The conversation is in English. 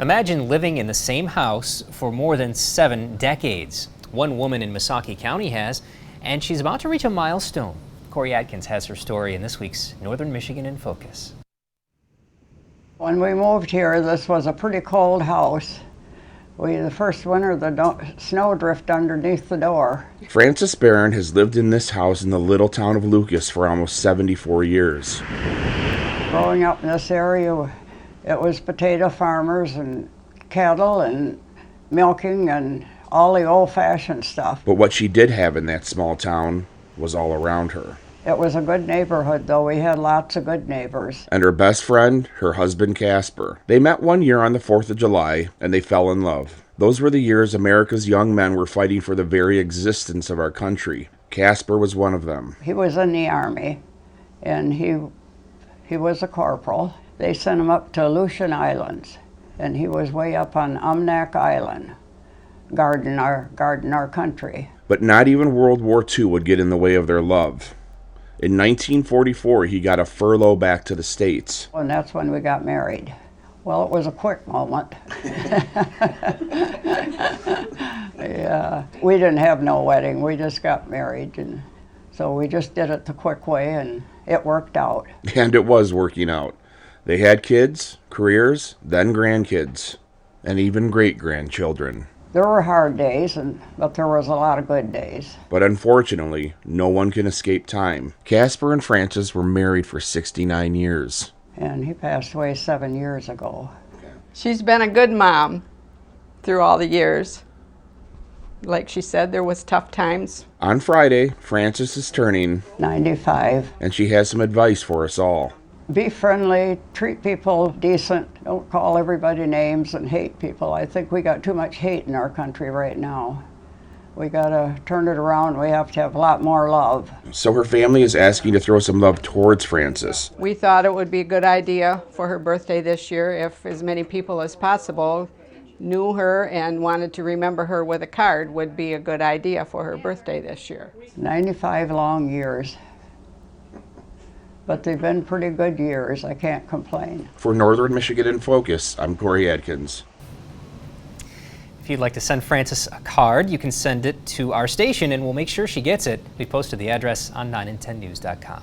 Imagine living in the same house for more than 7 decades. One woman in Missaukee County has, and she's about to reach a milestone. Corey Atkins has her story in this week's Northern Michigan in Focus. When we moved here, this was a pretty cold house. The first winter, the snow drifted underneath the door. Frances Barron has lived in this house in the little town of Lucas for almost 74 years. Growing up in this area, it was potato farmers and cattle and milking and all the old-fashioned stuff. But what she did have in that small town was all around her. It was a good neighborhood, though. We had lots of good neighbors. And her best friend, her husband Casper. They met one year on the 4th of July, and they fell in love. Those were the years America's young men were fighting for the very existence of our country. Casper was one of them. He was in the Army, and he was a corporal. They sent him up to Aleutian Islands, and he was way up on Umnak Island, guarding our country. But not even World War II would get in the way of their love. In 1944, he got a furlough back to the States. And that's when we got married. Well, it was a quick moment. Yeah, we didn't have no wedding. We just got married, and so we just did it the quick way, and it worked out. And it was working out. They had kids, careers, then grandkids, and even great-grandchildren. There were hard days, but there was a lot of good days. But unfortunately, no one can escape time. Casper and Frances were married for 69 years. And he passed away 7 years ago. She's been a good mom through all the years. Like she said, there was tough times. On Friday, Frances is turning 95. And she has some advice for us all. Be friendly, treat people decent, don't call everybody names and hate people. I think we got too much hate in our country right now. We gotta turn it around. We have to have a lot more love. So her family is asking to throw some love towards Frances. We thought it would be a good idea for her birthday this year if as many people as possible knew her and wanted to remember her with a card would be a good idea for her birthday this year. 95 long years. But they've been pretty good years. I can't complain. For Northern Michigan in Focus, I'm Corey Atkins. If you'd like to send Frances a card, you can send it to our station and we'll make sure she gets it. We posted the address on 9and10news.com.